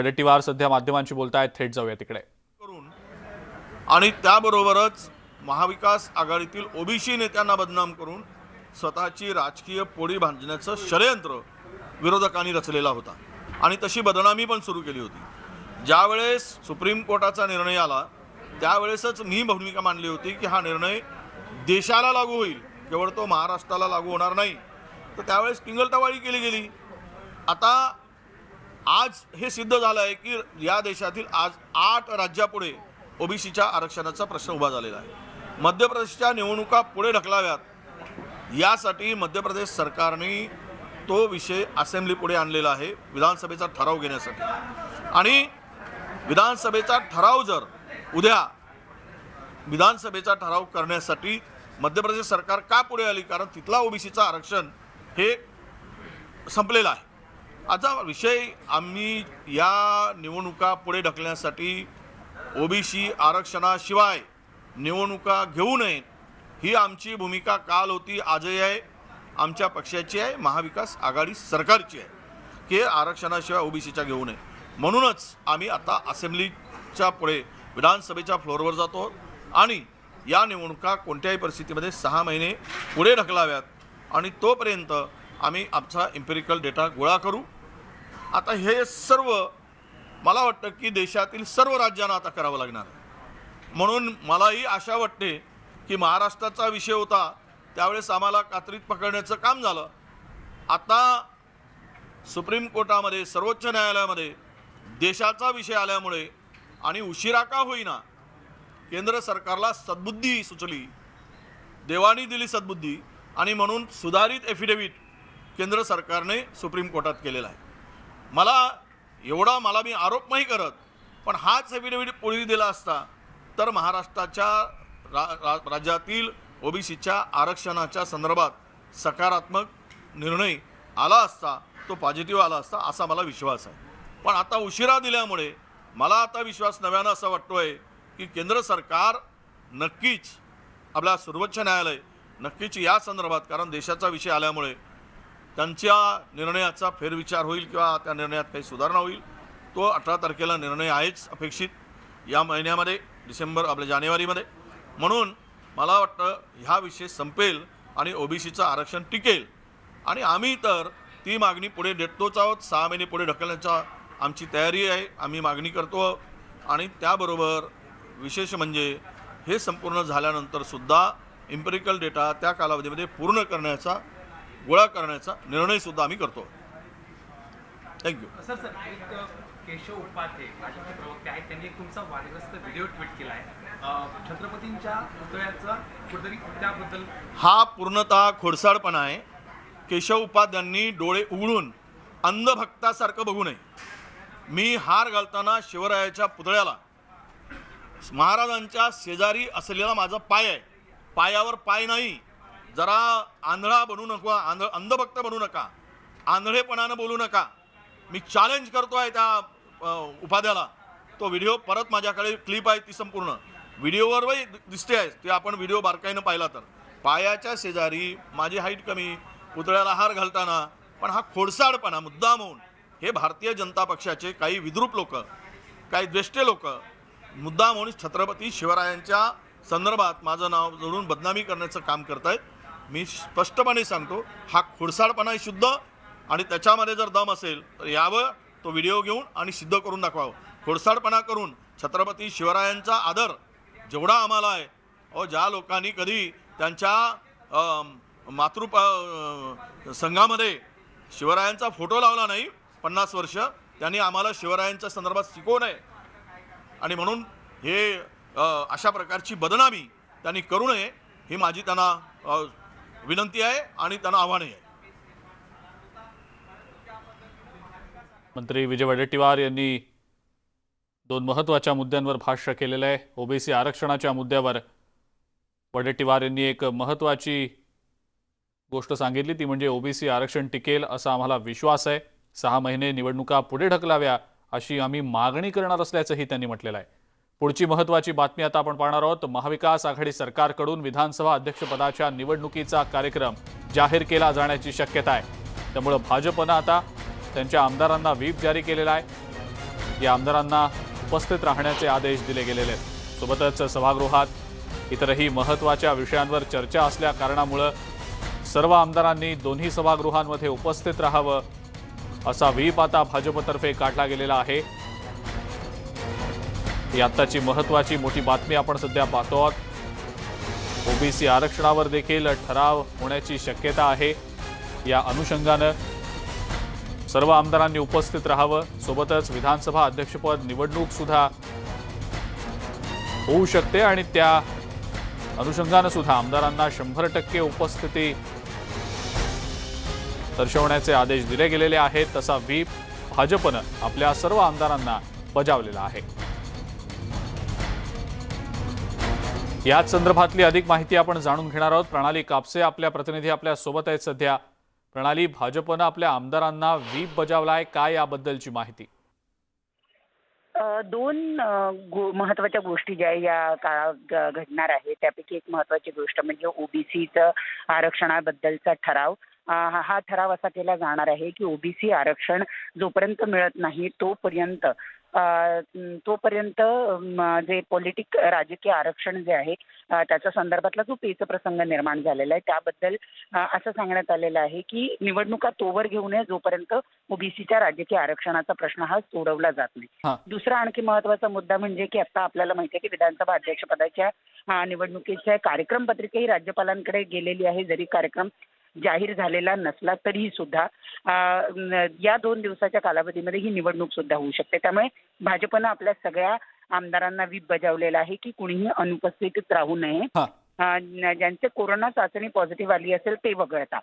वडेट्टीवार सध्या माध्यमांशी बोलतायत, थेट जाऊया तिकडे. आणि त्याबरोबरच महाविकास आघाडीतील ओबीसी नेत्यांना बदनाम करून स्वतःची राजकीय पोळी भांजण्याचं षडयंत्र विरोधकांनी रचलेला होता आणि तशी बदनामी पण सुरू केली होती. ज्यावेळेस सुप्रीम कोर्टाचा निर्णय आला त्यावेळेसच मी भूमिका मांडली होती की हा निर्णय देशाला लागू होईल, केवळ तो महाराष्ट्राला लागू होणार नाही. तर त्यावेळेस टिंगलटवाळी केली गेली. आता आज हे सिद्ध झालं आहे की या देशातील आज 8 राज्यापुढे ओबीसीच्या आरक्षणाचा प्रश्न उभा झालेला आहे. मध्य प्रदेशच्या निवडणुका पुढे ढकलाव्यात यासाठी मध्य प्रदेश सरकारने तो विषय असेंब्ली पुढे आणलेला आहे विधानसभेचा ठराव घेण्यासाठी. आणि विधानसभेचा ठराव जर उद्या विधानसभेचा ठराव करण्यासाठी मध्य प्रदेश सरकार का पुढे आली, कारण तिथला ओबीसीचं आरक्षण हे संपलेलं आहे. आता विषय आम्ही या निवडणुका पुढे ढकलण्यासाठी ओबीसी आरक्षणाशिवाय निवडणुका घेऊ नयेत ही आमची भूमिका काल होती, आजही आहे, आमच्या पक्षाची आहे, महाविकास आघाडी सरकारची आहे की आरक्षणाशिवाय ओबीसीच्या घेऊ नये. म्हणूनच आम्ही आता असेंब्लीच्या पुढे विधानसभेच्या फ्लोअरवर जातो आणि या निवडणुका कोणत्याही परिस्थितीमध्ये 6 महिने पुढे ढकलाव्यात आणि तोपर्यंत आम्ही आमचा एम्पिरिकल डेटा गोळा करू. आता हे सर्व मला वाटतं की देशातील सर्व राज्यांना आता करावं लागणार आहे. म्हणून मलाही आशा वाटते की महाराष्ट्राचा विषय होता त्यावेळेस आम्हाला कात्रीत पकडण्याचं काम झालं. आता सुप्रीम कोर्टामध्ये, सर्वोच्च न्यायालयामध्ये देशाचा विषय आल्यामुळे आणि उशिरा का होईना केंद्र सरकारला सद्बुद्धी सुचली, देवानी दिली सद्बुद्धी आणि म्हणून सुधारित एफिडेव्हिट केंद्र सरकारने सुप्रीम कोर्टात केलेला आहे. मला मी आरोप नाही करत, पण हाच एफिडेव्हिट पुढे दिला असता तर महाराष्ट्राच्या राज्यातील ओबीसीच्या आरक्षणाच्या संदर्भात सकारात्मक निर्णय आला असता, तो पॉझिटिव्ह आला असता असा मला विश्वास आहे. पण आता उशिरा दिल्यामुळे मला आता विश्वास नव्यानं असा वाटतोय की केंद्र सरकार नक्कीच, आपल्या सर्वोच्च न्यायालय नक्कीच या संदर्भात, कारण देशाचा विषय आल्यामुळे त्यांच्या निर्णयाचा फेरविचार होईल किंवा त्या निर्णयात काही सुधारणा होईल. तो 18 तारखेला निर्णय आहेच अपेक्षित या महिन्यामध्ये, आपल्या जानेवारीमध्ये. म्हणून मला वाटतं ह्या विषय संपेल आणि ओबीसीचं आरक्षण टिकेल आणि आम्ही तर ती मागणी पुढे देतोच आहोत. 6 महिने पुढे ढकलण्याचा आमची तयारी आहे, आम्ही मागणी करतो. आणि त्याबरोबर विशेष म्हणजे हे संपूर्ण झाल्यानंतर सुद्धा एम्पिरिकल डेटा त्या कालावधीमध्ये पूर्ण करण्याचा, गोळा करण्याचा निर्णयसुद्धा आम्ही करतो. थँक्यू. सर एक केशव उपाध्ये भाजपचे प्रवक्ते आहेत, त्यांनी एक तुमचा वादग्रस्त व्हिडिओ ट्विट केला आहे छत्रपतींच्या पुतळ्याचा, कुठेतरी त्याबद्दल. हा पूर्णतः खोडसाळपणा आहे. केशव उपाध्यांनी डोळे उघडून अंधभक्तासारखं बघू नये. मी हार घालताना शिवरायाच्या पुतळ्याला महाराजांच्या शेजारी असलेला माझा पाय आहे, पायावर पाय नाही. जरा आंधळा बनू नका, अंधभक्त बनू नका, आंधळेपणानं बोलू नका. मी चॅलेंज करतो आहे त्या उपाध्याला. तो व्हिडिओ परत माझ्याकडे क्लिप आहे, ती संपूर्ण व्हिडिओवरही दिसते आहे, ते आपण व्हिडिओ बारकाईनं पाहिला तर. पायाच्या शेजारी माझी हाईट कमी, पुतळ्याला हार घालताना, पण हा खोडसाळपणा मुद्दाम होऊन हे भारतीय जनता पक्षाचे काही विद्रूप लोक, काही द्वेष्टे लोक मुद्दाम होऊन छत्रपती शिवरायांच्या संदर्भात माझं नाव जोडून बदनामी करण्याचं काम करत आहेत. मी स्पष्टपणे सांगतो, हा खोडसाळपणा शुद्ध आणि त्याच्यामध्ये जर दम असेल तर यावं, तो व्हिडिओ घेऊन आणि सिद्ध करून दाखवावं. खोडसाळपणा करून छत्रपती शिवरायांचा आदर जेवढा आम्हाला आहे, ज्या लोकांनी कधी त्यांच्या संघामध्ये शिवरायांचा फोटो लावला नाही 50 वर्ष, त्यांनी आम्हाला शिवरायांच्या संदर्भात शिकवू नये. आणि म्हणून हे अशा प्रकारची बदनामी त्यांनी करू नये ही माझी त्यांना विनंती आहे आणि त्यांना आव्हानही आहे. मंत्री विजय वडेट्टीवार यांनी 2 महत्त्वाच्या मुद्द्यांवर भाष्य केलेलं आहे. ओबीसी आरक्षणाच्या मुद्द्यावर वडेट्टीवार यांनी एक महत्त्वाची गोष्ट सांगितली, ती म्हणजे ओबीसी आरक्षण टिकेल असा आम्हाला विश्वास आहे. 6 महिने निवडणुका पुढे ढकलाव्या अशी आम्ही मागणी करणार असल्याचंही त्यांनी म्हटलेलं आहे. पुढची महत्त्वाची बातमी आता आपण पाहणार आहोत. महाविकास आघाडी सरकारकडून विधानसभा अध्यक्षपदाच्या निवडणुकीचा कार्यक्रम जाहीर केला जाण्याची शक्यता आहे. त्यामुळे भाजपनं आता त्यांच्या आमदारांना व्हीप जारी केलेला आहे. या आमदारांना उपस्थित राहण्याचे आदेश दिले गेलेले आहेत। सोबतच सभागृहात इतरही महत्त्वाच्या विषयांवर चर्चा असल्या कारणामुळे सर्व आमदारांनी दोन्ही सभागृहांमध्ये उपस्थित राहावं असा व्हीप आता भाजपतर्फे काढला गेलेला आहे। ही आत्ताची महत्त्वाची मोठी बातमी आपण सध्या पाहतो आहोत। ओबीसी आरक्षणावर देखील ठराव होण्याची शक्यता आहे। या अनुषंगाने सर्व आमदारांनी उपस्थित राहावं। सोबतच विधानसभा अध्यक्षपद निवडणूक सुद्धा होऊ शकते आणि त्या अनुषंगाने सुद्धा आमदारांना 100% उपस्थिती दर्शवण्याचे आदेश दिले गेलेले आहेत। तसा व्हीप भाजपनं आपल्या सर्व आमदारांना बजावलेला आहे। याच संदर्भातली अधिक माहिती आपण जाणून घेणार आहोत। प्रणाली कापसे आपल्या प्रतिनिधी आपल्या सोबत आहेत सध्या। प्रणाली, भाजपनं आपल्या आमदारांना व्हीप बजावलाय, काय याबद्दलची माहिती? दोन महत्वाच्या गोष्टी ज्या या काळात घडणार आहे त्यापैकी एक महत्वाची गोष्ट म्हणजे ओबीसीचं आरक्षणाबद्दलचा ठराव। हा ठराव असा केला जाणार आहे की ओबीसी आरक्षण जोपर्यंत मिळत नाही तोपर्यंत जे राजकीय आरक्षण जे आहे त्याच्या संदर्भातला जो पेच प्रसंग निर्माण झालेला आहे त्याबद्दल असं सांगण्यात आलेलं आहे की निवडणुका तोवर घेऊ नये जोपर्यंत ओबीसीच्या राजकीय आरक्षणाचा प्रश्न हा सोडवला जात नाही। दुसरा आणखी महत्वाचा मुद्दा म्हणजे की आता आपल्याला माहिती आहे की विधानसभा अध्यक्षपदाच्या निवडणुकीच्या कार्यक्रम पत्रिकाही राज्यपालांकडे गेलेली आहे। जरी कार्यक्रम जाहीर झालेला नसला तरीही सुद्धा या 2 दिवसाच्या कालावधीमध्ये ही निवडणूक सुद्धा होऊ शकते। त्यामुळे भाजपनं आपल्या सगळ्या आमदारांना व्हीप बजावलेला आहे की कुणीही अनुपस्थित राहू नये। ज्यांचे कोरोना चाचणी पॉझिटिव्ह आली असेल ते वगळता।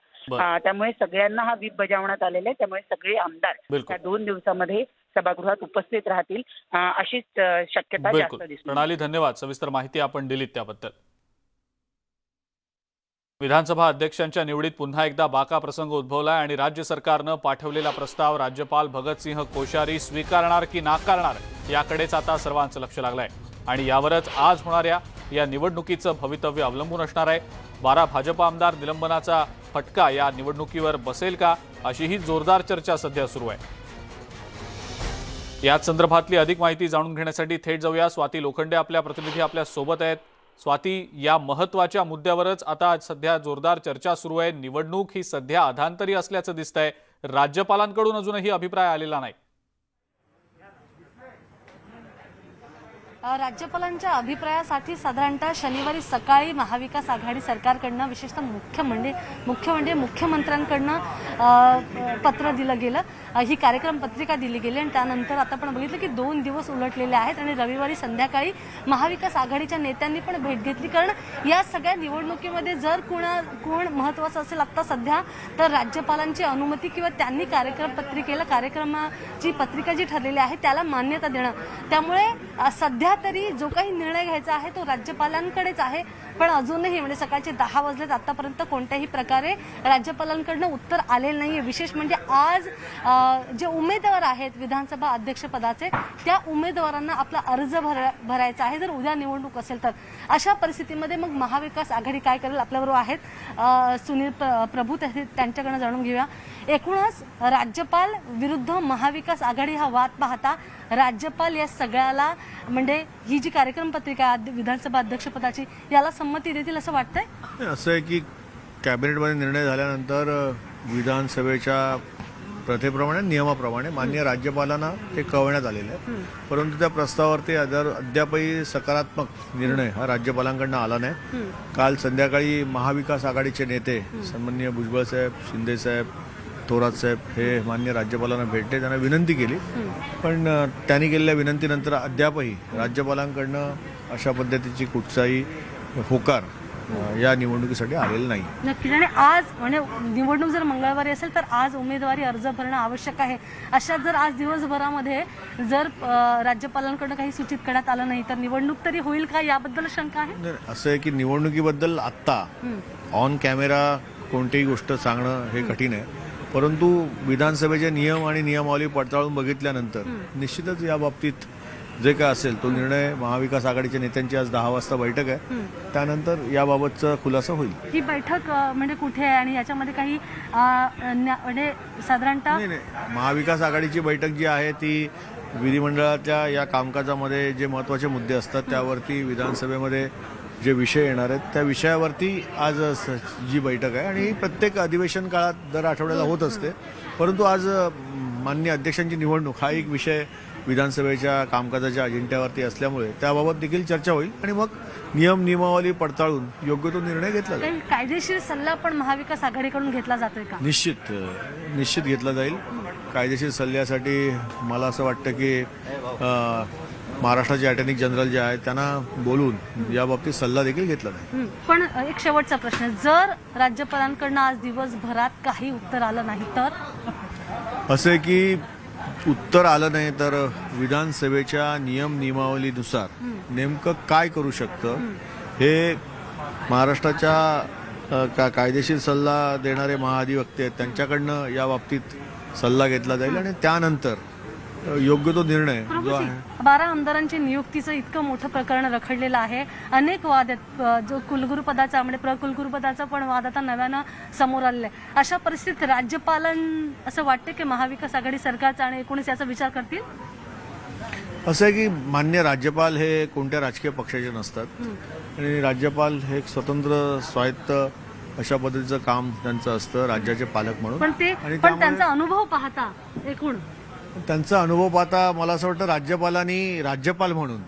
त्यामुळे सगळ्यांना हा व्हीप बजावण्यात आलेला आहे। त्यामुळे सगळे आमदार या 2 दिवसामध्ये सभागृहात उपस्थित राहतील अशीच शक्यता जास्त दिसते। प्रणाली, धन्यवाद सविस्तर माहिती आपण दिलीत त्याबद्दल। विधानसभा अध्यक्षांच्या निवडीत पुन्हा एकदा बाका प्रसंग उद्भवलाय आणि राज्य सरकारनं पाठवलेला प्रस्ताव राज्यपाल भगतसिंह कोश्यारी स्वीकारणार की नाकारणार याकडेच आता सर्वांचं लक्ष लागलंय आणि यावरच आज होणाऱ्या या निवडणुकीचं भवितव्य अवलंबून असणार आहे। 12 भाजप आमदार निलंबनाचा फटका या निवडणुकीवर बसेल का अशी ही जोरदार चर्चा सध्या सुरू आहे। याच संदर्भातली अधिक माहिती जाणून घेण्यासाठी थेट जाऊया। स्वाती लोखंडे आपल्या प्रतिनिधी आपल्या सोबत आहेत। स्वाती, या महत्त्वाच्या मुद्द्यावरच आता सध्या जोरदार चर्चा सुरू आहे। निवडणूक ही सध्या अधांतरी असल्याचं दिसतंय। राज्यपालांकडून अजूनही अभिप्राय आलेला नाही। राज्यपालांच्या अभिप्रायासाठी साधारणतः शनिवारी सकाळी महाविकास आघाडी सरकारकडनं विशेषतः मुख्यमंत्र्यांकडनं पत्र दिलं गेलं, ही कार्यक्रम पत्रिका दिली गेली आणि त्यानंतर आता आपण बघितलं की 2 दिवस उलटलेले आहेत आणि रविवारी संध्याकाळी महाविकास आघाडीच्या नेत्यांनी पण भेट घेतली। कारण या सगळ्या निवडणुकीमध्ये जर कोण महत्त्वाचं असेल आता सध्या तर राज्यपालांची अनुमती किंवा त्यांनी कार्यक्रमाची पत्रिका जी ठरलेली आहे त्याला मान्यता देणं। त्यामुळे सध्या तरी जो काही निर्णय घ्यायचा आहे तो राज्यपालांकडेच आहे। पण अजूनही म्हणजे सकाळचे 10 वाजलेत आतापर्यंत कोणत्याही प्रकारे राज्यपालांकडनं उत्तर आलेलं नाहीये। विशेष म्हणजे आज जे उमेदवार आहेत विधानसभा अध्यक्षपदाचे त्या उमेदवारांना आपला अर्ज भरायचा आहे जर उद्या निवडणूक असेल तर। अशा परिस्थितीमध्ये मग महाविकास आघाडी काय करेल? आपल्याबरोबर आहेत सुनील प्रभू, त्यांच्याकडनं जाणून घेऊया। एकूणच राज्यपाल विरुद्ध महाविकास आघाडी हा वाद पाहता राज्यपाल या सगळ्याला म्हणजे ही जी कार्यक्रम पत्रिका विधानसभा अध्यक्षपदाची याला संमती देतील असं वाटतंय? असं आहे की कॅबिनेटमध्ये निर्णय झाल्यानंतर विधानसभेच्या प्रथेप्रमाणे नियमाप्रमाणे माननीय राज्यपालांना ते कळवण्यात आलेलं आहे। परंतु त्या प्रस्तावावरती अद्यापही सकारात्मक निर्णय हा राज्यपालांकडून आला नाही। काल संध्याकाळी महाविकास आघाडीचे नेते सन्माननीय भुजबळ साहेब, शिंदे साहेब, थोरात साहेब हे माननीय राज्यपालांना भेटले, त्यांना विनंती केली। पण त्यांनी केलेल्या विनंतीनंतर अद्यापही राज्यपालांकडनं अशा पद्धतीची कुठचाही होकार या निवडणुकीसाठी आलेलं नाही। नक्कीच। आणि आज म्हणजे निवडणूक जर मंगळवारी असेल तर आज उमेदवारी अर्ज भरणं आवश्यक आहे। अशात जर आज दिवसभरामध्ये जर राज्यपालांकडून काही सूचित करण्यात आलं नाही तर निवडणूक तरी होईल का याबद्दल शंका आहे? असं आहे की निवडणुकीबद्दल आत्ता ऑन कॅमेरा कोणतीही गोष्ट सांगणं हे कठीण आहे। परंतु विधानसभेचे नियम आणि नियमावली पडताळून बघितल्यानंतर निश्चितच या बाबतीत जे काय असेल तो निर्णय महाविकास आघाडीच्या नेत्यांची आज 10 वाजता बैठक आहे, त्यानंतर याबाबतचा खुलासा होईल। ही बैठक म्हणजे कुठे आहे आणि याच्यामध्ये काही म्हणजे साधारणतः महाविकास आघाडीची बैठक जी आहे ती विधिमंडळाच्या या कामकाजामध्ये जे महत्त्वाचे मुद्दे असतात त्यावरती विधानसभेमध्ये जे विषय येणार आहेत त्या विषयावरती आज जी बैठक आहे आणि प्रत्येक अधिवेशन काळात दर आठवड्याला होत असते, परंतु आज माननीय अध्यक्षांची निवडणूक हा एक विषय विधानसभेच्या कामकाजाच्या अजेंड्यावरती असल्यामुळे त्याबाबत देखील चर्चा होईल आणि मग नियमावली पडताळून योग्य तो निर्णय घेतला जाईल. काही कायदेशीर सल्ला पण महाविकास आघाडीकडून घेतला जातोय का? निश्चित घेतला जाईल. कायदेशीर सल्ल्यासाठी मला असं वाटतं की महाराष्ट्राचे अटॉर्नी जनरल जे आहेत त्यांना बोलून याबाबतीत सल्ला देखील घेतला जाईल. पण एक शेवटचा प्रश्न, जर राज्यपालांकडनं आज दिवसभरात काही उत्तर आलं नाही तर? असं आहे की उत्तर आलं नाही तर विधानसभेच्या नियमावलीनुसार नेमकं काय करू शकतं हे महाराष्ट्राच्या कायदेशीर सल्ला देणारे महाधिवक्ते आहेत त्यांच्याकडनं या बाबतीत सल्ला घेतला जाईल आणि त्यानंतर योग्य तो निर्णय जो आहे. 12 आमदारांची नियुक्तीचं इतकं मोठं प्रकरण रखडलेलं आहे, अनेक वाद आहेत, जो कुलगुरुपदाचा म्हणजे प्रकुलगुरुपदाचा पण वाद आता नव्यानं समोर आलेला आहे. अशा परिस्थितीत राज्यपालन असं वाटते की महाविकास आघाडी सरकारचा आणि एकूणच याचा विचार करतील? असं आहे की मान्य राज्यपाल हे कोणत्या राजकीय पक्षाचे नसतात आणि राज्यपाल हे एक स्वतंत्र स्वायत्त अशा पद्धतीचं काम त्यांचं असतं राज्याचे पालक म्हणून. पण त्यांचा अनुभव पाहता एकूण त्यांचा अनुभव पाहता मला असं वाटतं राज्यपालांनी राज्यपाल म्हणून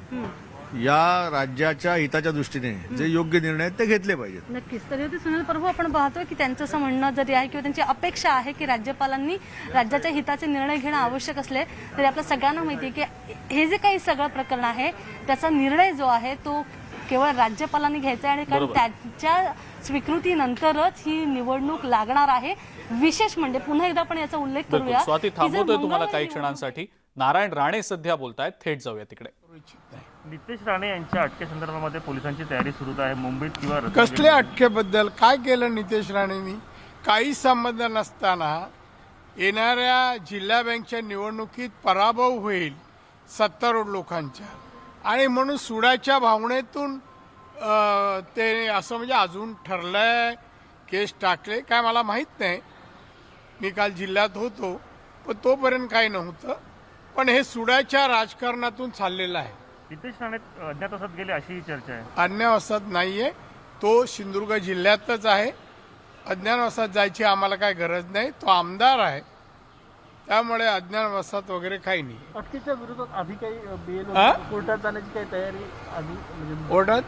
या राज्याच्या हिताच्या दृष्टीने जे योग्य निर्णय आहेत ते घेतले पाहिजेत. नक्कीच. तरी होते सुनील प्रभू, आपण पाहतोय की त्यांचं असं म्हणणं जरी आहे किंवा त्यांची अपेक्षा आहे की राज्यपालांनी राज्याच्या हिताचे निर्णय घेणं आवश्यक असले तरी आपल्या सगळ्यांना माहिती आहे की हे जे काही सगळं प्रकरण आहे त्याचा निर्णय जो आहे तो केवळ राज्यपालांनी घ्यायचा आहे आणि कारण त्याच्या स्वीकृतीनंतरच ही निवडणूक लागणार आहे. विशेष म्हणजे पुन्हा एकदा आपण याचा उल्लेख करूया. स्वाती, थांबवतोय तुम्हाला काही क्षणांसाठी. नारायण राणे सध्या बोलतायत, थेट जाऊया तिकडे. नितेश राणे यांच्या अटकेसंदर्भामध्ये पोलिसांची तयारी सुरू आहे मुंबईत किंवा कसल्या अटकेबद्दल काय केलं नितेश राणेंनी? काही संबंध नसताना येणाऱ्या जिल्हा बँकच्या निवडणुकीत पराभव होईल 70 लोकांच्या आणि म्हणून सुडाच्या भावनेतून ते असं म्हणजे अजून ठरलंय केस टाकले काय मला माहीत नाही. मी काल जिल्ह्यात होतो पण तोपर्यंत काही नव्हतं, पण हे सुडाच्या राजकारणातून चाललेलं आहे. नितेश राणे अज्ञातवासात गेले अशी चर्चा आहे. अज्ञातवासात नाहीये, तो सिंधुदुर्ग जिल्ह्यातच आहे. अज्ञातवासात जायची आम्हाला काय गरज नाही, तो आमदार आहे, त्यामुळे अज्ञातवासात वगैरे काही नाही. अटकेच्या विरोधात आधी काही कोर्टात जाण्याची काही तयारी आधी म्हणजे कोर्टात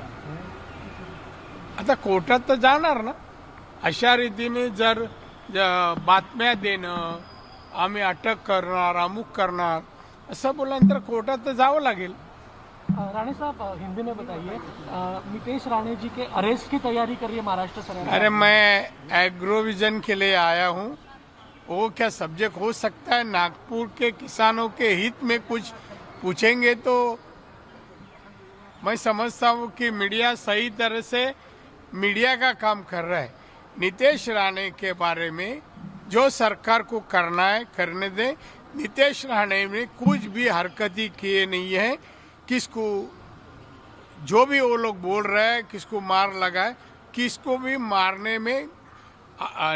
आता कोर्टात तर जाणार ना. अशा रीतीने जर बातम्या देणं आम्ही अटक करणार अमुक करणार असं बोलल्यानंतर कोर्टात तर जावं लागेल. राणे साहब हिंदी में बताइए, नितेश राणे जी के अरेस्ट की तैयारी कर रही है महाराष्ट्र सरकार? अरे मैं एग्रोविजन के लिए आया हूँ, वो क्या सब्जेक्ट हो सकता है? नागपुर के किसानों के हित में कुछ पूछेंगे तो मैं समझता हूँ कि मीडिया सही तरह से मीडिया का काम कर रहा है. नितेश राणे के बारे में जो सरकार को करना है करने दे. नितेश राणे ने कुछ भी हरकती किए नहीं है. किसको जो भी वो लोग बोल रहे हैं किसको मार लगा है, किसको भी मारने में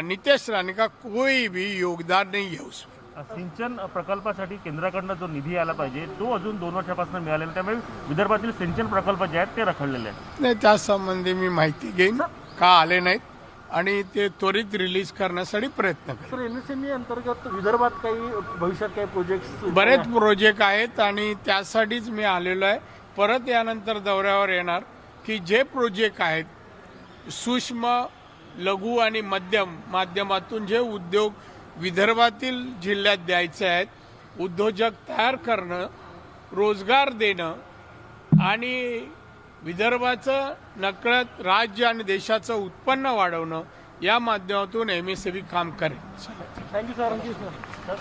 नितेश राणे का कोई भी योगदान नहीं है. उसमें सिंचन प्रकल्पासाठी केंद्राकडनं जो निधी आला पाहिजे तो अजून 2 वर्षापासून मिळालेला, त्यामुळे विदर्भातील सिंचन प्रकल्प जे आहेत ते रखडलेले आहेत. नाही, त्या संबंधी मी माहिती घेईन का आले नाहीत आणि ते त्वरित रिलीज करण्यासाठी प्रयत्न करेन. सर एमएसएमई अंतर्गत विदर्भात काही भविष्यात काही प्रोजेक्ट बरेच प्रोजेक्ट आहेत आणि त्यासाठीच मी आलेलो आहे. परत यानंतर दौऱ्यावर येणार की जे प्रोजेक्ट आहेत सूक्ष्म लघु आणि मध्यम माध्यमातून जे उद्योग विदर्भातील जिल्ह्यात द्यायचे आहेत, उद्योजक तयार करणं, रोजगार देणं आणि विदर्भाचं नकळत राज्य आणि देशाचं उत्पन्न वाढवणं या माध्यमातून एमएसएमई काम करेल. Thank you sir.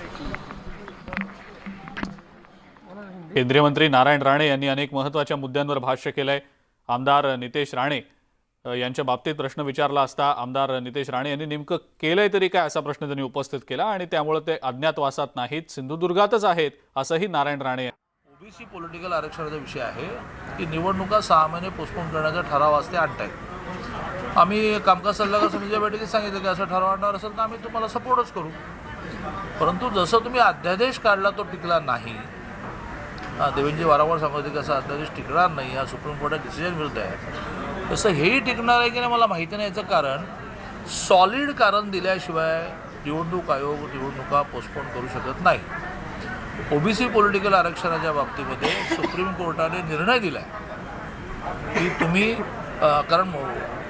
केंद्रीय मंत्री नारायण राणे यांनी अनेक महत्त्वाच्या मुद्द्यांवर भाष्य केलंय. आमदार नितेश राणे यांच्या बाबतीत प्रश्न विचारला असता आमदार नितेश राणे यांनी नेमकं केलंय तरी काय असा प्रश्न त्यांनी उपस्थित केला आणि त्यामुळे ते अज्ञातवासात नाहीत, सिंधुदुर्गातच आहेत असंही नारायण राणे. ओबीसी पॉलिटिकल आरक्षणाचा विषय आहे की निवडणुका 6 महिने पोस्टपोन करण्याचा ठराव आज ते आणतायत. आम्ही कामकाज सल्लागार समितीच्या बैठकीत सांगितलं की असं ठराव आणणार असेल तर आम्ही तुम्हाला सपोर्टच करू, परंतु जसं तुम्ही अध्यादेश काढला तो टिकला नाही देवेंद्रजी वारंवार सांगत होते की असं अध्यादेश टिकणार नाही, हा सुप्रीम कोर्टात डिसिजन विरुद्ध आहे. तसं हेही टिकणार आहे की नाही मला माहिती नाही. याचं कारण सॉलिड कारण दिल्याशिवाय निवडणूक आयोग निवडणुका पोस्टपोन करू शकत नाही. ओबीसी पॉलिटिकल आरक्षणाच्या बाबतीमध्ये सुप्रीम कोर्टाने निर्णय दिला आहे की तुम्ही कारण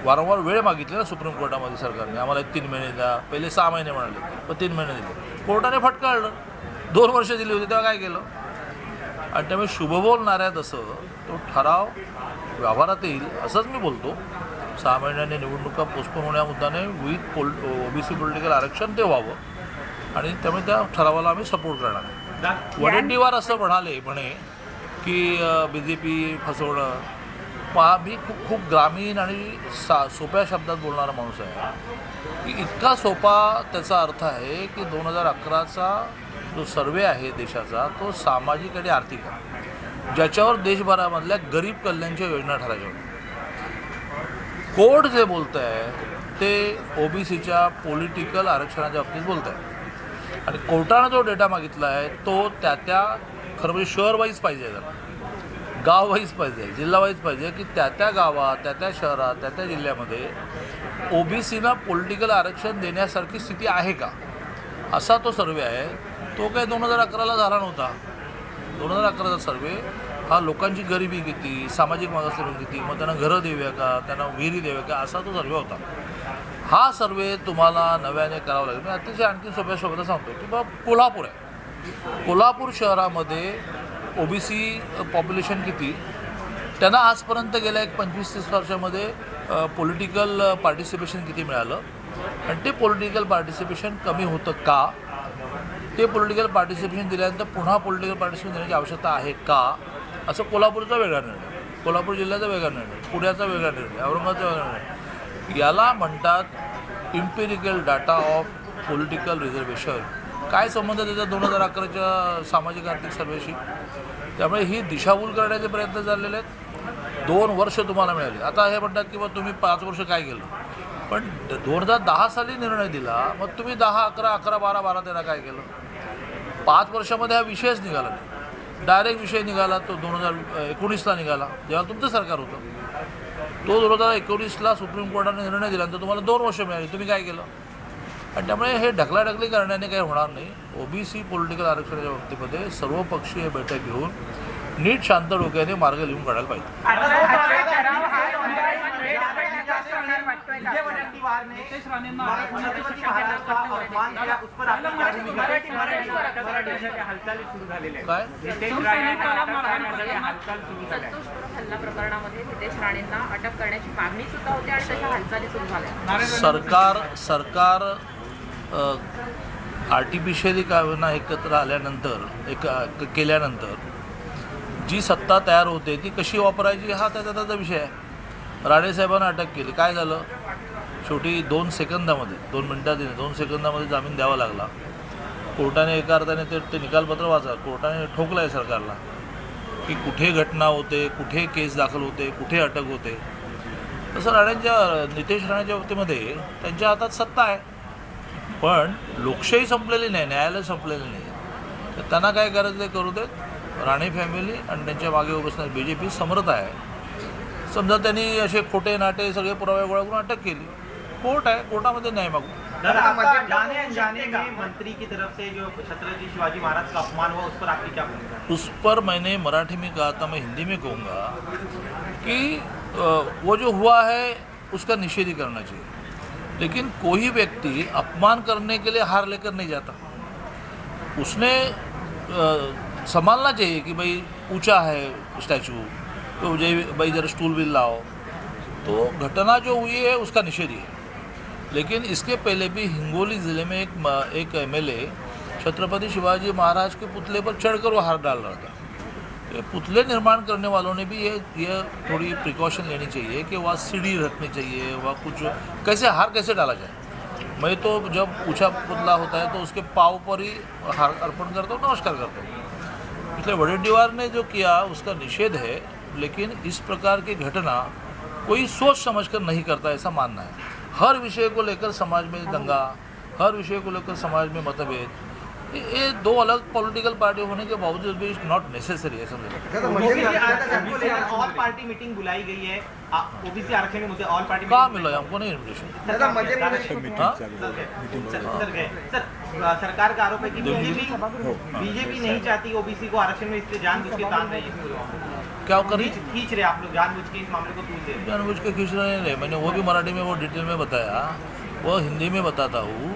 वारंवार वेळ मागितली ना सुप्रीम कोर्टामध्ये सरकारने, आम्हाला 3 महिने द्या. पहिले 6 महिने म्हणाले, पण 3 महिने दिले. कोर्टाने फटकाळलं, 2 वर्ष दिली होती, तेव्हा काय केलं. आणि त्यामुळे शुभ बोलणाऱ्यात असं तो ठराव व्यवहारात येईल असंच मी बोलतो. 6 महिन्यांनी निवडणुका पोस्टपोन होण्या मुद्द्याने विथ ओबीसी पॉलिटिकल आरक्षण ते व्हावं आणि त्यामुळे त्या ठरावाला आम्ही सपोर्ट करणार आहे. वडेट्टीवार असं म्हणे की BJP फसवणं. मी खूप ग्रामीण आणि सोप्या शब्दात बोलणारा माणूस आहे की इतका सोपा त्याचा अर्थ आहे की 2011चा जो सर्वे आहे देशाचा तो सामाजिक आणि आर्थिक आहे, ज्याच्यावर देशभरामधल्या गरीब कल्याणच्या योजना ठरायच्या होत्या. कोर्ट जे बोलत आहे ते ओबीसीच्या पॉलिटिकल आरक्षणाच्या बाबतीत बोलत आहे आणि कोर्टानं जो डेटा मागितला आहे तो त्या खरं म्हणजे शहर वाईज पाहिजे, गाव वाईज पाहिजे, जिल्हा वाईज पाहिजे की त्या गावात त्या शहरात त्या जिल्ह्यामध्ये ओबीसीला पॉलिटिकल आरक्षण देण्यासारखी स्थिती आहे का, असा तो सर्वे आहे. तो काही 2011ला झाला नव्हता. 2011चा सर्वे हा लोकांची गरिबी किती, सामाजिक मागासलेपण किती, मग त्यांना घरं देऊया का, त्यांना विहिरी देऊया का, असा तो सर्वे होता. हा सर्वे तुम्हाला नव्याने करावा लागेल. मी अतिशय आणखी सोप्या शब्दात सांगतो की बाबा कोल्हापूर आहे. कोल्हापूर शहरामध्ये ओबीसी पॉप्युलेशन किती, त्यांना आजपर्यंत गेल्या 25-30 वर्षामध्ये पॉलिटिकल पार्टिसिपेशन किती मिळालं आणि ते पॉलिटिकल पार्टिसिपेशन कमी होतं का, ते पॉलिटिकल पार्टिसिपेशन दिल्यानंतर पुन्हा पॉलिटिकल पार्टिसिपेशन देण्याची आवश्यकता आहे का, असं कोल्हापूरचा वेगळा निर्णय, कोल्हापूर जिल्ह्याचा वेगळा निर्णय, पुण्याचा वेगळा निर्णय, औरंगाबादचा वेगळा निर्णय. याला म्हणतात empirical data of political reservation. काय संबंध त्याचा 2011च्या सामाजिक आर्थिक सर्वेशी. त्यामुळे ही दिशाभूल करण्याचे प्रयत्न चाललेले आहेत. 2 वर्ष तुम्हाला मिळाले. आता हे म्हणतात की मग तुम्ही 5 वर्ष काय केलं, पण 2010 साली निर्णय दिला, मग तुम्ही 10, 11, 12, 13 काय केलं. 5 वर्षामध्ये हा विषयच निघाला नाही. डायरेक्ट विषय निघाला तो 2019ला निघाला, जेव्हा तुमचं सरकार होतं. तो 2019ला सुप्रीम कोर्टाने निर्णय दिल्यानंतर तुम्हाला 2 वर्ष मिळाली, तुम्ही काय केलं. आणि त्यामुळे हे ढकलाढकली करण्याने काही होणार नाही. ओबीसी पॉलिटिकल आरक्षणाच्या बाबतीमध्ये सर्वपक्षीय बैठक घेऊन नीट शांत डोक्याने मार्ग लिहून काढायला पाहिजे. काय हल्ला प्रकरणामध्ये नितेश राणेंना अटक करण्याची मागणी सुद्धा होती आणि त्याच्या हालचाली सुरू झाल्या. सरकार आर्टिफिशियली काय एकत्र आल्यानंतर केल्यानंतर जी सत्ता तयार होते ती कशी वापरायची हा त्याचा विषय आहे. राणेसाहेबांना अटक केली, काय झालं, शेवटी 2 सेकंदामध्ये 2 मिनटात 2 सेकंदामध्ये जामीन द्यावा लागला. कोर्टाने एका अर्थाने ते निकालपत्र वाचा, कोर्टाने ठोकलं आहे सरकारला की कुठे घटना होते, कुठे केस दाखल होते, कुठे अटक होते. तसं नितेश राणेच्या बाबतीमध्ये त्यांच्या हातात सत्ता आहे, पण लोकशाही संपलेली नाही, न्यायालय संपलेलं नाही. तर त्यांना काय करायचं ते करू देत. राणे फॅमिली आणि त्यांच्या मागे बसणारी BJP समर्थ आहे. समजा त्यांनी असे खोटे नाटे सगळे पुरावे गोळा करून अटक केली, कोर्ट आहे, कोर्टामध्ये न्याय मागू. मंत्री की तरफ से जो छत्रपति शिवाजी महाराज का अपमान हुआ उस पर आपकी क्या भूमिका है? उस पर मैंने मराठी में कहा था, मैं हिंदी में कहूँगा कि वो जो हुआ है उसका निषेध ही करना चाहिए, लेकिन कोई व्यक्ति अपमान करने के लिए हार लेकर नहीं जाता. उसने संभालना चाहिए कि भाई ऊंचा है स्टैचू, तो भाई जरा स्टूल भी लाओ. तो घटना जो हुई है उसका निषेध ही है. लेकिन इसके पहले भी हिंगोली ज़िले में एक MLA छत्रपति शिवाजी महाराज के पुतले पर चढ़कर वो हार डाल रहा था. ये पुतले निर्माण करने वालों ने भी ये थोड़ी प्रिकॉशन लेनी चाहिए कि वहाँ सीढ़ी रखनी चाहिए, वहाँ कुछ हार कैसे डाला जाए. मैं तो जब ऊंचा पुतला होता है तो उसके पाँव पर ही हार अर्पण करता हूँ, नमस्कार करता हूँ. इसलिए वडेट्टीवार ने जो किया उसका निषेध है, लेकिन इस प्रकार की घटना कोई सोच समझकर नहीं करता, ऐसा मानना है. हर विषय को लेकर समाज में दंगा, हर विषय को लेकर समाज में मतभेद, ये दो अलग पॉलिटिकल पार्टी होने के बावजूद भी नॉट नेसेसरी है समझे। ऑल पार्टी मीटिंग बुलाई गई है ओबीसी आरक्षण के मुद्दे ऑल पार्टी कहाँ मिला है हमको नहीं इन्विटेशन। सरकार का आरोप है कि बीजेपी नहीं चाहती ओबीसी को आरक्षण में, इसलिए जानबूझ के तान रही है। क्या करी खींच रहे आप लोग जानबूझ के इस मामले को खींच रहे हैं। जानबूझ के खींच रहे नहीं, मैंने वो भी मराठी में वो डिटेल में बताया, वो हिंदी में बताता हूँ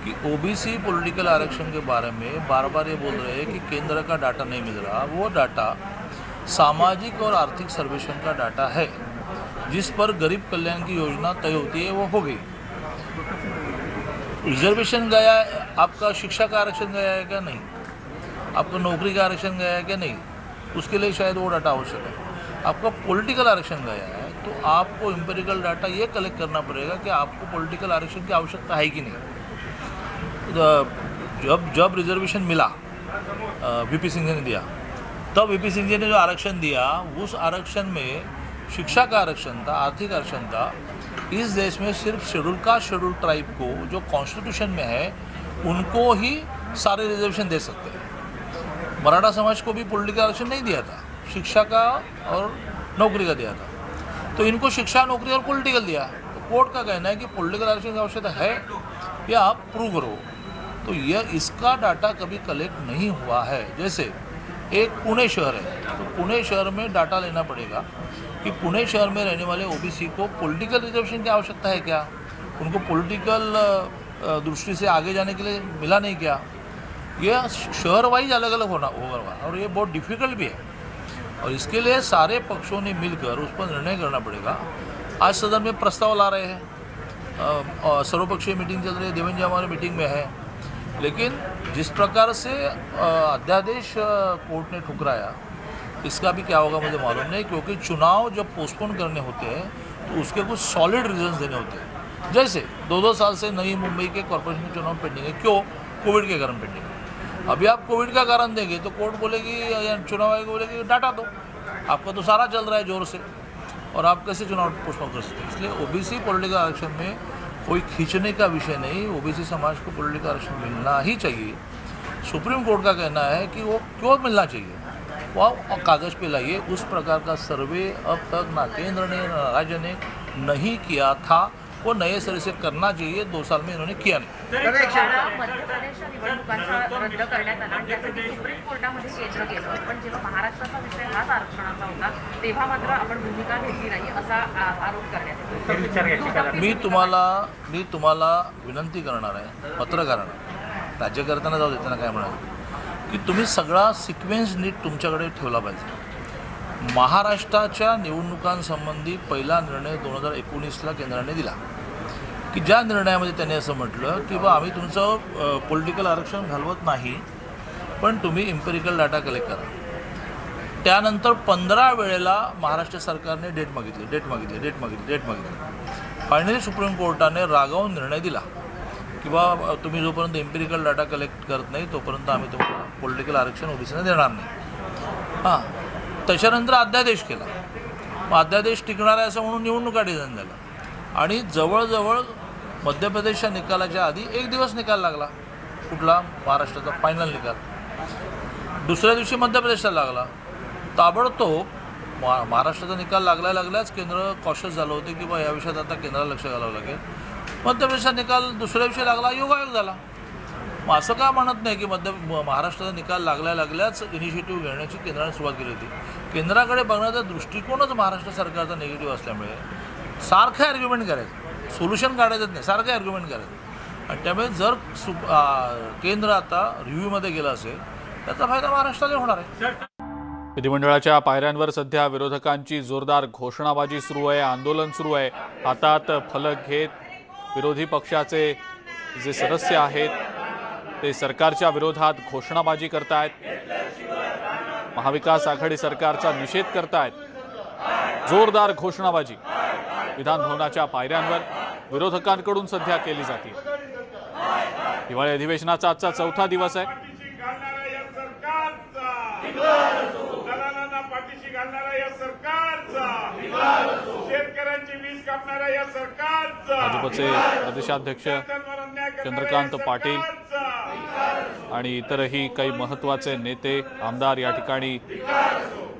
कि ओबीसी पॉलिटिकल आरक्षण के बारे में बार बार ये बोल रहे हैं कि केंद्र का डाटा नहीं मिल रहा। वो डाटा सामाजिक और आर्थिक सर्वेक्षण का डाटा है, जिस पर गरीब कल्याण की योजना तय होती है, वो हो गई। रिजर्वेशन गया है, आपका शिक्षा का आरक्षण गया है क्या? नहीं। आपका नौकरी का आरक्षण गया है क्या? नहीं। उसके लिए शायद वो डाटा आवश्यक है। आपका पॉलिटिकल आरक्षण गया है तो आपको एम्पिरिकल डाटा ये कलेक्ट करना पड़ेगा कि आपको पॉलिटिकल आरक्षण की आवश्यकता है कि नहीं। जब रिजर्वेशन मिला वीपी सिंह ने दिया, तब वीपी सिंह जी ने जो आरक्षण दिया उस आरक्षण में शिक्षा का आरक्षण था, आर्थिक आरक्षण था। इस देश में सिर्फ शेड्यूल कास्ट शेड्यूल ट्राइब को जो कॉन्स्टिट्यूशन में है उनको ही सारे रिजर्वेशन दे सकते हैं। मराठा समाज को भी पॉलिटिकल आरक्षण नहीं दिया था, शिक्षा का और नौकरी का दिया था। तो इनको शिक्षा, नौकरी और पॉलिटिकल दिया। तो कोर्ट का कहना है कि पॉलिटिकल आरक्षण की आवश्यकता है या आप प्रूव करो। तो यह इसका डाटा कभी कलेक्ट नहीं हुआ है। जैसे एक पुणे शहर है, तो पुणे शहर में डाटा लेना पड़ेगा कि पुणे शहर में रहने वाले ओबीसी को पॉलिटिकल रिजर्वेशन की आवश्यकता है क्या, उनको पॉलिटिकल दृष्टि से आगे जाने के लिए मिला नहीं क्या। यह शहर वाइज अलग अलग होगा और ये बहुत डिफ़िकल्ट भी है और इसके लिए सारे पक्षों ने मिलकर उस पर निर्णय करना पड़ेगा। आज सदन में प्रस्ताव ला रहे हैं, सर्वपक्षीय मीटिंग चल रही है, देवेंद्र जी हमारे मीटिंग में है। लेकिन जिस प्रकार से अध्यादेश कोर्ट ने ठुकराया, इसका भी क्या होगा मुझे मालूम नहीं, क्योंकि चुनाव जब पोस्टपोन करने होते हैं तो उसके कुछ सॉलिड रीजंस देने होते हैं। जैसे 2-2 साल से नई मुंबई के कॉर्पोरेशन के चुनाव पेंडिंग है, क्यों? कोविड के कारण पेंडिंग है। अभी आप कोविड का कारण देंगे तो कोर्ट बोलेगी या चुनाव आयोग बोलेगी डाटा दो, आपका तो सारा चल रहा है जोर से और आप कैसे चुनाव पोस्टपोन कर सकते हैं। इसलिए ओबीसी पॉलिटिकल आरक्षण में कोई खींचने का विषय नहीं, ओबीसी समाज को पॉलिटिकल आरक्षण मिलना ही चाहिए। सुप्रीम कोर्ट का कहना है कि वो क्यों मिलना चाहिए, वो कागज़ पे लाइए। उस प्रकार का सर्वे अब तक ना केंद्र ने ना राज्य ने नहीं किया था, वो नए सिरे से करना चाहिए। 2 साल में इन्होंने किया नहीं। मध्य प्रदेशच्या निवडणुकांचा रद्द करण्यात आला आणि त्यासाठी सुप्रीम कोर्टामध्ये केंद्र गेलं, पण जेव्हा महाराष्ट्राचा विषय हाच आरक्षणाचा होता तेव्हा मात्र आपण भूमिका घेतली नाही असा आरोप करण्यात येतो। मी तुम्हाला विनंती करणार आहे, पत्रकारांना, राज्यकर्त्यांना जाऊ देताना काय म्हणाल की तुम्ही सगळा सिक्वेन्स नीट तुमच्याकडे ठेवला पाहिजे। महाराष्ट्राच्या निवडणुकांसंबंधी पहिला निर्णय 2019ला केंद्राने दिला की ज्या निर्णयामध्ये त्यांनी असं म्हटलं की बा आम्ही तुमचं पॉलिटिकल आरक्षण घालवत नाही, पण तुम्ही इम्पेरिकल डाटा कलेक्ट करा। त्यानंतर 15 वेळेला महाराष्ट्र सरकारने डेट मागितली। फायनली सुप्रीम कोर्टाने रागावून निर्णय दिला की बा तुम्ही जोपर्यंत इम्पेरिकल डाटा कलेक्ट करत नाही तोपर्यंत आम्ही तुम्हाला पॉलिटिकल आरक्षण ओबीसीने देणार नाही। हां, त्याच्यानंतर अध्यादेश केला, मग अध्यादेश टिकणार आहे असं म्हणून निवडणुका डिझाईन झाला आणि जवळजवळ मध्य प्रदेशच्या निकालाच्या आधी 1 दिवस निकाल लागला, कुठला? महाराष्ट्राचा फायनल निकाल। दुसऱ्या दिवशी मध्य प्रदेशला लागला। ताबडतोब महाराष्ट्राचा निकाल लागल्याच केंद्र कॉशियस झालं होते की बा या विषयात आता केंद्राला लक्ष घालावं लागेल। मध्य प्रदेशचा निकाल दुसऱ्या दिवशी लागला, योगायोग झाला। मग असं का म्हणत नाही की महाराष्ट्राचा निकाल लागल्याच इनिशिएटिव्ह घेण्याची केंद्राने सुरुवात केली होती। केंद्राकडे बघण्याचा दृष्टिकोनच महाराष्ट्र सरकारचा निगेटिव्ह असल्यामुळे सारखं ॲर्ग्युमेंट करायचं, सोल्युशन काढायचं नाही, सारखं ॲर्ग्युमेंट करायचं। आणि त्यामुळे जर केंद्र आता रिव्ह्यूमध्ये गेलं असेल त्याचा फायदा महाराष्ट्राला होणार आहे। विधिमंडळाच्या पायऱ्यांवर सध्या विरोधकांची जोरदार घोषणाबाजी सुरू आहे, आंदोलन सुरू आहे। हातात फलक घेत विरोधी पक्षाचे जे सदस्य आहेत ते सरकारच्या विरोधात घोषणाबाजी करतायत, महाविकास आघाडी सरकारचा निषेध करतायत। जोरदार घोषणाबाजी विधान भवनाच्या पायऱ्यांवर विरोधकांकडून सध्या केली जाते। हिवाळी अधिवेशनाचा आजचा 4था दिवस आहे। भाजपचे प्रदेशाध्यक्ष चंद्रकांत पाटील आणि इतरही काही महत्त्वाचे नेते आमदार या ठिकाणी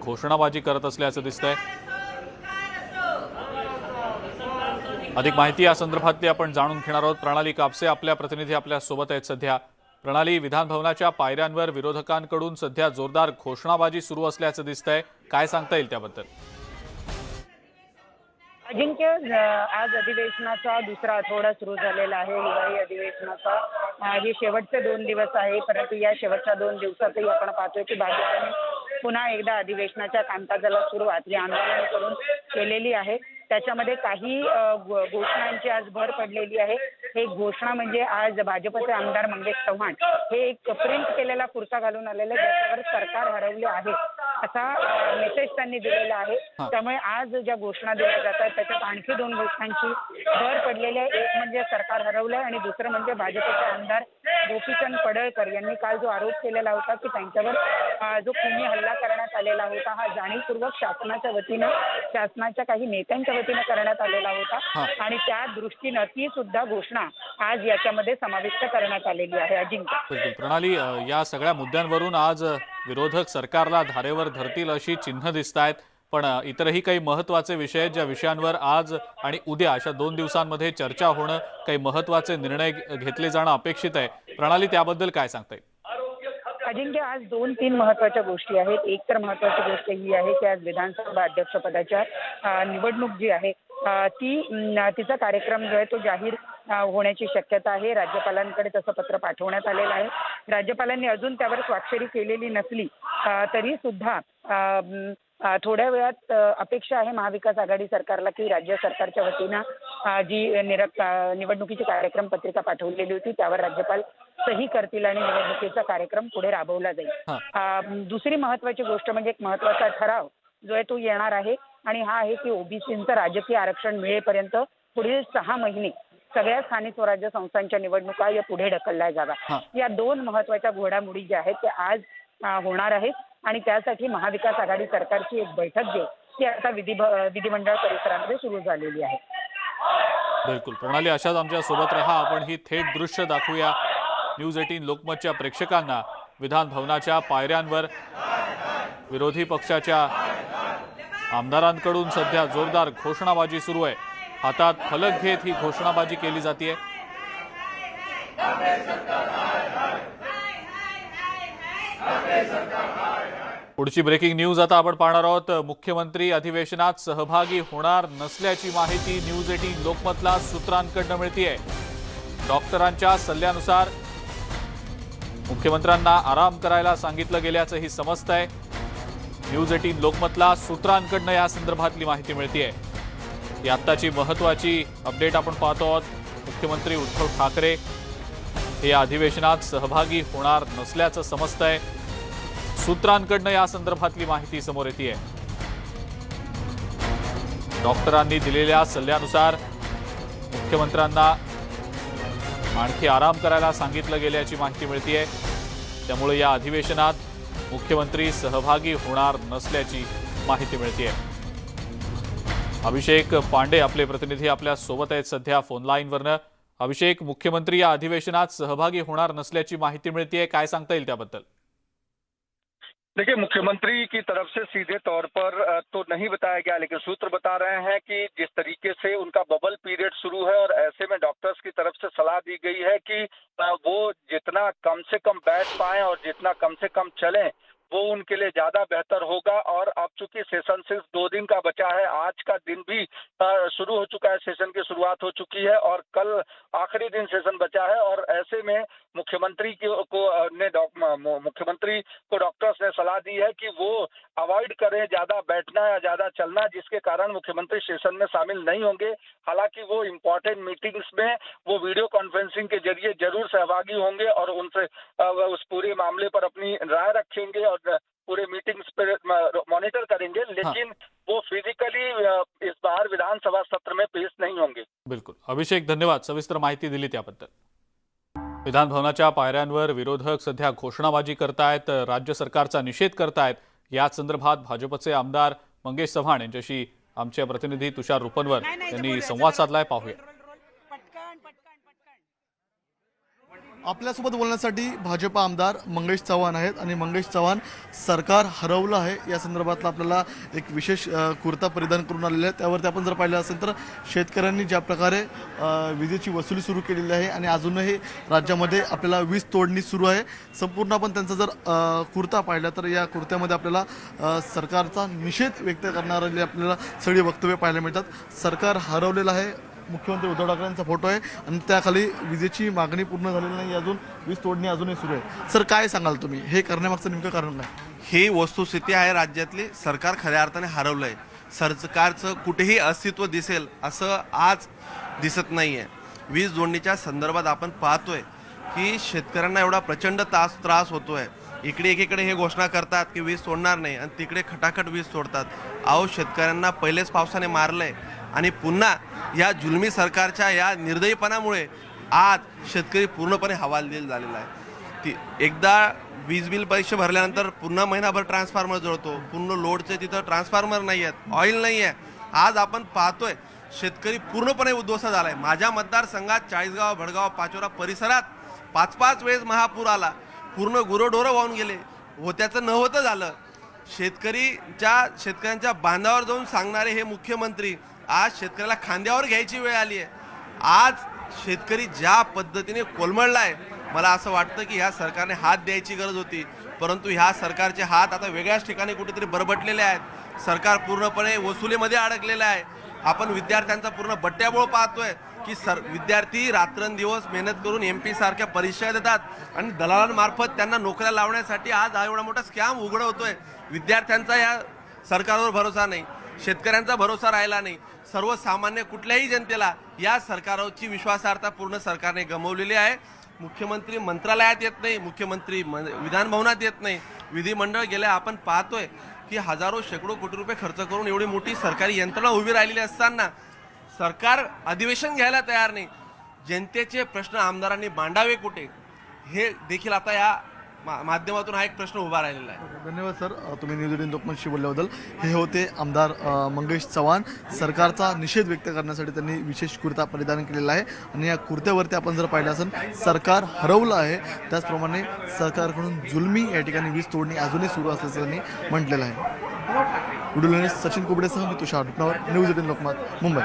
घोषणाबाजी करत असल्याचं दिसतंय. अधिक माहिती या संदर्भातली आपण जाणून घेणार आहोत. प्रणाली कापसे आपल्या प्रतिनिधी आपल्या सोबत आहेत सध्या. प्रणाली, विधान भवनाच्या पायऱ्यांवर विरोधकांकडून सध्या जोरदार घोषणाबाजी सुरू असल्याचं दिसतंय, काय सांगता येईल त्याबद्दल? अजिंक्य, आज अधिवेशनाचा दुसरा आठवडा सुरू झालेला आहे. हिवाळी अधिवेशनाचा हे शेवटचे 2 दिवस आहे. परंतु या शेवटच्या 2 दिवसातही आपण पाहतोय की भाजपने पुन्हा एकदा अधिवेशनाच्या कामकाजाला सुरुवात ही आंदोलन करून केलेली आहे. त्याच्यामध्ये काही घोषणांची आज भर पडलेली आहे. हे घोषणा म्हणजे आज भाजपचे आमदार मंगेश चव्हाण हे एक प्रिंट केलेला कुर्ता घालून आलेले, ज्याच्यावर सरकार हरवले आहे असा मेसेज त्यांनी दिलेला आहे. त्यामुळे आज ज्या घोषणा दिल्या जात आहेत त्याच्यात आणखी 2 घोषणांची भर पडलेली आहे. एक म्हणजे सरकार हरवलंय आणि दुसरं म्हणजे भाजपचे आमदार गोपीचंद पडळकर यांनी काल जो आरोप केलेला होता की त्यांच्यावर जो खुनी हल्ला करण्यात आलेला होता हा जाणीवपूर्वक शासनाच्या काही नेत्यांच्या वतीनं करण्यात आलेला होता आणि त्या दृष्टीनं ती सुद्धा घोषणा आज याच्यामध्ये समाविष्ट करण्यात आलेली आहे. अजिंक्य, बिलकुल. प्रणाली, या सगळ्या मुद्द्यांवरून आज विरोधक सरकारला धारेवर धरतील अशी चिन्ह दिसत आहेत, पण इतरही काही महत्त्वाचे विषय आहेत ज्या विषयांवर आज आणि उद्या अशा 2 दिवसांमध्ये चर्चा होणं, काही महत्त्वाचे निर्णय घेतले जाणं अपेक्षित आहे. प्रणाली, त्याबद्दल काय सांगता येईल? अजिंक्य, आज 2-3 महत्त्वाच्या गोष्टी आहेत. एक तर महत्त्वाची गोष्ट ही आहे की आज विधानसभा अध्यक्षपदाच्या निवडणूक जी आहे तिचा कार्यक्रम जो आहे तो जाहीर होण्याची शक्यता आहे. राज्यपालांकडे तसं पत्र पाठवण्यात आलेलं आहे. राज्यपालांनी अजून त्यावर स्वाक्षरी केलेली नसली तरी सुद्धा थोड्या वेळात अपेक्षा आहे महाविकास आघाडी सरकारला की राज्य सरकारच्या वतीनं जी निवडणुकीची कार्यक्रम पत्रिका पाठवलेली होती त्यावर राज्यपाल सही करतील आणि निवडणुकीचा कार्यक्रम पुढे राबवला जाईल. दुसरी महत्त्वाची गोष्ट म्हणजे एक महत्त्वाचा ठराव जो आहे तो येणार आहे आणि हा आहे की ओबीसींचं राजकीय आरक्षण मिळेपर्यंत पुढील 6 महिने सगळ्या स्थानिक स्वराज्य संस्थांच्या निवडणुका या पुढे ढकलल्या जाव्या. या 2 महत्त्वाच्या घडामोडी ज्या आहेत त्या आज होणार आहेत आणि त्यासाठी महाविकास आघाडी सरकारची एक बैठक जी ती आता विधिमंडळ परिसरामध्ये सुरू झालेली आहे. बिलकुल. प्रणाली, अशाच आमच्या सोबत रहा. आपण ही थेट दृश्य दाखवूया न्यूज 18 लोकमतच्या प्रेक्षकांना. विधान भवनाच्या पायऱ्यांवर विरोधी पक्षाच्या आमदारांकडून सध्या जोरदार घोषणाबाजी सुरू आहे. हातात फलक घेत ही घोषणाबाजी केली जाते. पुढची ब्रेकिंग न्यूज आता आपण पाहणार आहोत. मुख्यमंत्री अधिवेशनात सहभागी होणार नसल्याची माहिती न्यूज 18 लोकमतला सूत्रांकडून मिळतेय. डॉक्टरांच्या सल्ल्यानुसार मुख्यमंत्र्यांना आराम करायला सांगितलं गेल्याचंही समजतंय. न्यूज 18 लोकमतला सूत्रांकडून या संदर्भातली माहिती मिळतेय. ही आत्ताची महत्त्वाची अपडेट आपण पाहतो आहोत. मुख्यमंत्री उद्धव ठाकरे हे या अधिवेशनात सहभागी होणार नसल्याचं समजतंय. सूत्रांकडून या संदर्भातली माहिती समोर येतेय. डॉक्टरांनी दिलेल्या सल्ल्यानुसार मुख्यमंत्र्यांना आणखी आराम करायला सांगितलं गेल्याची माहिती मिळतेय. त्यामुळे या अधिवेशनात मुख्यमंत्री सहभागी होणार नसल्याची माहिती मिळतेय. अभिषेक पांडे आपले प्रतिनिधी आपल्या सोबत आहेत सध्या फोन लाईनवरनं. अभिषेक, मुख्यमंत्री या अधिवेशनात सहभागी होणार नसल्याची माहिती मिळतेय, काय सांगता येईल त्याबद्दल? देखिए, मुख्यमंत्री की तरफ से सीधे तौर पर तो नहीं बताया गया, लेकिन सूत्र बता रहे हैं कि जिस तरीके से उनका बबल पीरियड शुरू है और ऐसे में डॉक्टर्स की तरफ से सलाह दी गई है कि वो जितना कम से कम बैठ पाएं और जितना कम से कम चलें वो उनके लिए ज्यादा बेहतर होगा। और अब चूंकि सेशन सिर्फ 2 दिन का बचा है, आज का दिन भी शुरू हो चुका है, सेशन की शुरुआत हो चुकी है और कल आखिरी दिन सेशन बचा है और ऐसे में मुख्यमंत्री को डॉक्टर्स ने सलाह दी है कि वो अवॉइड करें ज्यादा बैठना या ज्यादा चलना, जिसके कारण मुख्यमंत्री सेशन में शामिल नहीं होंगे। हालांकि वो इम्पोर्टेंट मीटिंग्स में वो वीडियो कॉन्फ्रेंसिंग के जरिए जरूर सहभागी होंगे और उनसे उस पूरे मामले पर अपनी राय रखेंगे और पूरे मीटिंग्स पर मॉनिटर करेंगे, लेकिन वो फिजिकली इस बार विधानसभा सत्र में पेश नहीं होंगे। बिल्कुल. अभिषेक, धन्यवाद सविस्तर माहिती दिली त्याबद्दल. विधान भवनाच्या पायऱ्यांवर विरोधक सध्या घोषणाबाजी करतायत, राज्य सरकारचा निषेध करतायत. याच संदर्भात भाजपचे आमदार मंगेश चव्हाण यांच्याशी आमचे प्रतिनिधी तुषार रुपनवर यांनी संवाद साधलाय. पाहूया. आपल्यासोबत बोलण्यासाठी भाजप आमदार मंगेश चव्हाण आहेत आणि मंगेश चव्हाण सरकार हरवलं आहे या संदर्भातला आपल्याला एक विशेष कुर्ता परिधान करून आलेला आहे. त्यावरती आपण जर पाहिलं असेल तर शेतकऱ्यांनी ज्या प्रकारे विजेची वसुली सुरू केलेली आहे आणि अजूनही राज्यामध्ये आपल्याला वीज तोडणी सुरू आहे. संपूर्ण आपण त्यांचा जर कुर्ता पाहिला तर या कुर्त्यामध्ये आपल्याला सरकारचा निषेध व्यक्त करणारे आपल्याला सगळी वक्तव्य पाहायला मिळतात. सरकार हरवलेलं आहे, मुख्यमंत्री उद्धव ठाकरेंचा फोटो आहे आणि त्याखाली विजेची मागणी पूर्ण झालेली नाही, अजून वीज तोडणी अजूनही सुरू आहे. सर काय सांगाल तुम्ही, हे करण्यामागचं नेमकं कारण काय? ही वस्तुस्थिती आहे राज्यातली. सरकार खऱ्या अर्थाने हरवलं आहे. सरकारचं कुठेही अस्तित्व दिसेल असं आज दिसत नाही आहे. वीज जोडणीच्या संदर्भात आपण पाहतोय की शेतकऱ्यांना एवढा प्रचंड त्रास होतो आहे. इकडे एकीकडे हे घोषणा करतात की वीज सोडणार नाही आणि तिकडे खटाखट वीज सोडतात. अहो, शेतकऱ्यांना पहिलेच पावसाने मारलं आहे आणि पुन्हा या जुलमी सरकारच्या या निर्दयीपणामुळे आज शेतकरी पूर्णपणे हवालदिल झालेला आहे. ती एकदा वीज बिल पैसे भरल्यानंतर पुन्हा महिनाभर ट्रान्सफॉर्मर जळतो. पूर्ण लोडचे तिथं ट्रान्सफॉर्मर नाही आहेत, ऑइल नाही आहे. आज आपण पाहतोय शेतकरी पूर्णपणे उद्ध्वस्त झाला आहे. माझ्या मतदारसंघात चाळीसगाव, भडगाव, पाचोरा परिसरात 5-5 वेळेस महापूर आला. पूर्ण गुरंढोरं वाहून गेले. होत्याचं न होतं झालं. शेतकऱ्यांच्या बांधावर जाऊन सांगणारे हे मुख्यमंत्री आज शेतकऱ्याला खांद्यावर घ्यायची वेळ आली आहे. आज शेतकरी ज्या पद्धतीने कोलमडला आहे, मला असं वाटतं की ह्या सरकारने हात द्यायची गरज होती, परंतु ह्या सरकारचे हात आता वेगळ्याच ठिकाणी कुठेतरी बरबटलेले आहेत. सरकार पूर्णपणे वसुलीमध्ये अडकलेलं आहे. आपण विद्यार्थ्यांचा पूर्ण बट्ट्याबोळ पाहतोय की विद्यार्थी रात्रंदिवस मेहनत करून MP सारख्या परीक्षा देतात आणि दलालांमार्फत त्यांना नोकऱ्या लावण्यासाठी आज हा एवढा मोठा स्कॅम उघड होतोय. विद्यार्थ्यांचा या सरकारवर भरोसा नाही, शेतकऱ्यांचा भरोसा राहिला नाही. सर्वसामान्य कुठल्याही जनतेला या सरकारची विश्वासार्हता पूर्ण सरकारने गमावलेली आहे. मुख्यमंत्री मंत्रालयात येत नाही, मुख्यमंत्री विधान भवनात येत नाही, विधिमंडळ गेल्या आपण पाहतोय की हजारो शेकडो कोटी रुपये खर्च करून एवढी मोठी सरकारी यंत्रणा उभी राहिलेली असताना सरकार अधिवेशन घ्यायला तयार नाही. जनतेचे प्रश्न आमदारांनी मांडावे कुठे, हे देखील आता या माध्यमातून हा एक प्रश्न उभा राहिलेला आहे. धन्यवाद सर, तुम्ही न्यूज 18 लोकमतशी बोलल्याबद्दल. हे होते आमदार मंगेश चव्हाण. सरकारचा निषेध व्यक्त करण्यासाठी त्यांनी विशेष कुर्ता परिधान केलेला आहे आणि या कुर्त्यावरती आपण जर पाहिलं असेल सरकार हरवलं आहे, त्याचप्रमाणे सरकारकडून जुलमी या ठिकाणी वीज तोडणी अजूनही सुरू असल्याचं त्यांनी म्हटलेलं आहे. व्हिडिओ सचिन कुबडेसह मी तुषार रुपनावर, न्यूज 18 लोकमत, मुंबई.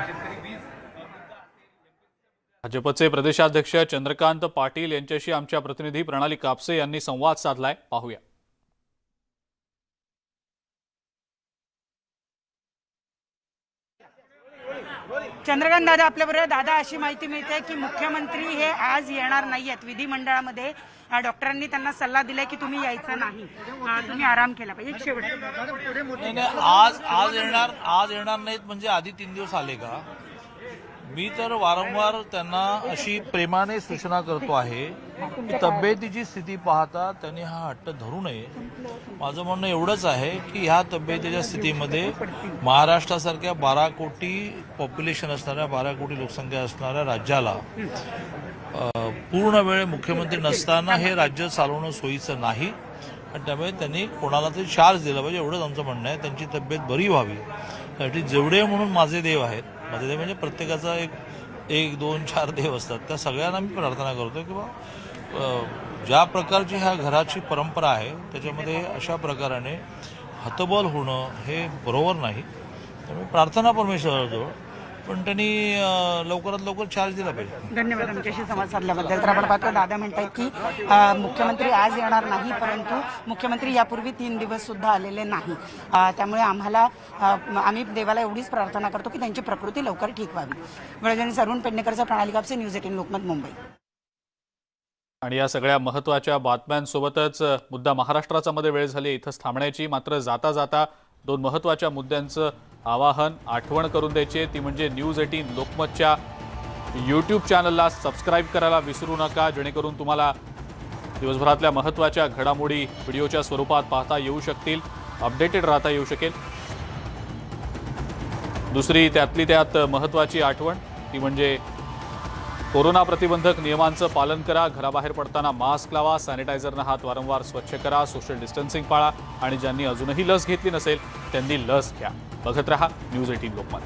भाजपचे प्रदेशाध्यक्ष चंद्रकांत पाटील यांच्याशी आमच्या प्रतिनिधी प्रणाली कापसे यांनी संवाद साधलाय, पाहूया. चंद्रकांत दादा आपल्याबरोबर. दादा, अशी माहिती मिळते की मुख्यमंत्री हे आज येणार नाही आहेत. विधिमंडळामध्ये डॉक्टरांनी त्यांना सल्ला दिलाय की तुम्ही यायचं नाही, तुम्ही आराम केला पाहिजे. शेवट आज येणार नाहीत म्हणजे आधी 3 दिवस आले का? मी तर वारंवार त्यांना अशी प्रेमाने सूचना करतो आहे की तब्येतीची स्थिती पाहता त्यांनी हा हट्ट धरू नये. माझं म्हणणं एवढंच आहे की ह्या तब्येतीच्या स्थितीमध्ये महाराष्ट्रासारख्या 12 कोटी पॉप्युलेशन असणाऱ्या, 12 कोटी लोकसंख्या असणाऱ्या राज्याला पूर्ण वेळ मुख्यमंत्री नसताना हे राज्य चालवणं सोयीचं नाही आणि त्यामुळे त्यांनी कोणाला तरी चार्ज दिला पाहिजे, एवढंच आमचं म्हणणं आहे. त्यांची तब्येत बरी व्हावी त्यासाठी जेवढे म्हणून माझे देव आहेत, माझे देव म्हणजे प्रत्येकाचा एक 2 4 देव असतात, त्या सगळ्यांना मी प्रार्थना करतो की ज्या प्रकारची ह्या घराची परंपरा आहे त्याच्यामध्ये अशा प्रकाराने हतबल होणं हे बरोबर नाही. त्यामुळे प्रार्थना परमेश्वराजवळ, पण त्यांनी लवकरात लवकर चार्ज दिला पाहिजे. धन्यवाद आमच्याशी संवाद साधल्याबद्दल. तर आपण पाहतो दादा म्हणतात की मुख्यमंत्री आज येणार नाही, परंतु मुख्यमंत्री यापूर्वी 3 दिवस सुद्धा आलेले नाही. त्यामुळे आम्ही देवाला एवढीच प्रार्थना करतो की त्यांची प्रकृती लवकर ठीक व्हावी. वेळेने सरून पेडणेकरचा, प्रणाली कापसे, न्यूज 18 लोकमत, मुंबई. आणि या सगळ्या महत्त्वाच्या बातम्यांसोबतच मुद्दा महाराष्ट्राचा मध्ये वेळ झाली इथंच थांबण्याची. मात्र जाता जाता 2 महत्त्वाच्या मुद्द्यांचं आवाहन, आठवण करून द्यायची, ती म्हणजे न्यूज 18 लोकमतच्या YouTube चॅनलला सबस्क्राईब करायला विसरू नका, जेणेकरून तुम्हाला दिवसभरातल्या महत्त्वाच्या घडामोडी व्हिडिओच्या स्वरूपात पाहता येऊ शकतील, अपडेटेड राहता येऊ शकेल. दुसरी त्यातली त्यात महत्त्वाची आठवण, ती म्हणजे कोरोना प्रतिबंधक नियमांचं पालन करा, घराबाहेर पडताना मास्क लावा, सॅनिटायझरनं हात वारंवार स्वच्छ करा, सोशल डिस्टन्सिंग पाळा आणि ज्यांनी अजूनही लस घेतली नसेल त्यांनी लस घ्या. बघत रहा न्यूज 18 लोकमत.